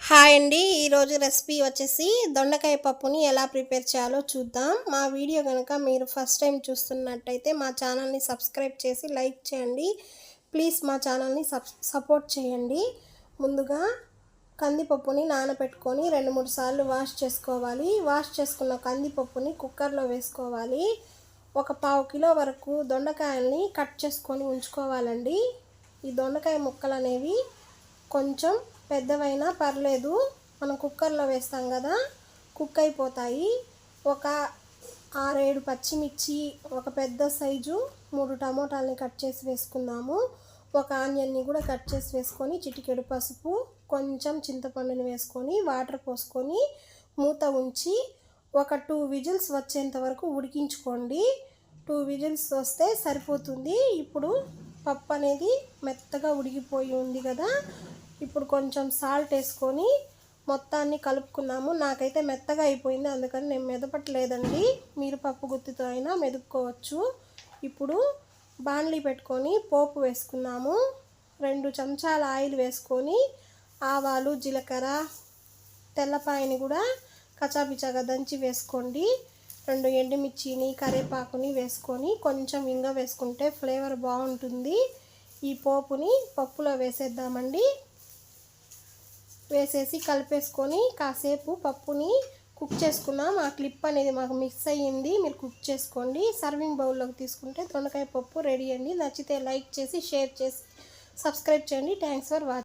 Hi అండి, ఈరోజు recipe వచ్చేసి దొండకాయ పప్పుని ఎలా ప్రిపేర్ చేయాలో చూద్దాం. మా వీడియో కనుక మీరు ఫస్ట్ టైం చూస్తున్నట్టయితే మా ఛానల్ని సబ్స్క్రైబ్ చేసి లైక్ చేయండి. ప్లీజ్ మా ఛానల్ని సపోర్ట్ చేయండి. ముందుగా కందిపప్పుని నానబెట్టుకొని 2-3 సార్లు వాష్ చేసుకోవాలి. వాష్ చేసుకున్న కందిపప్పుని కుక్కర్లో వేసుకోవాలి. ఒక 1/2 కిలో వరకు దొండకాయల్ని కట్ చేసుకొని ఉంచుకోవాలండి. ఈ దొండకాయ ముక్కలు అనేవి కొంచెం పెద్దవైనా పర్లేదు, మనం కుక్కర్లో వేస్తాం కదా, కుక్ అయిపోతాయి. ఒక 6-7 పచ్చిమిర్చి, ఒక పెద్ద సైజు 3 టమోటాలని కట్ చేసి వేసుకుందాము. ఒక ఆనియన్ని కూడా కట్ చేసి వేసుకొని, చిటికెడు పసుపు, కొంచెం చింతపండుని వేసుకొని వాటర్ పోసుకొని మూత ఉంచి ఒక 2 విజిల్స్ వచ్చేంత వరకు ఉడికించుకోండి. 2 విజిల్స్ వస్తే సరిపోతుంది. ఇప్పుడు పప్పు అనేది మెత్తగా ఉడికిపోయి ఉంది కదా, ఇప్పుడు కొంచెం సాల్ట్ వేసుకొని మొత్తాన్ని కలుపుకున్నాము. నాకైతే మెత్తగా అయిపోయింది, అందుకని నేను మెదపట్లేదండి. మీరు పప్పు గుత్తితో అయినా మెదుపుకోవచ్చు. ఇప్పుడు బాణలి పెట్టుకొని పోపు వేసుకున్నాము. 2 చెంచాల ఆయిల్ వేసుకొని ఆవాలు, జీలకర్ర, తెల్లపాయని కూడా కచాపిచాగా దంచి వేసుకోండి. 2 ఎండుమిర్చిని, కరివేపాకుని వేసుకొని కొంచెం ఇంగ వేసుకుంటే ఫ్లేవర్ బాగుంటుంది. ఈ పోపుని పప్పులో వేసేద్దామండి. వేసేసి కలిపేసుకొని కాసేపు పప్పుని కుక్ చేసుకున్నాం. ఆ క్లిప్ అనేది మాకు మిక్స్ అయ్యింది, మీరు కుక్ చేసుకోండి. సర్వింగ్ బౌల్లోకి తీసుకుంటే దొండకాయ పప్పు రెడీ అండి. నచ్చితే లైక్ చేసి షేర్ చేసి సబ్స్క్రైబ్ చేయండి. Thanks for watching.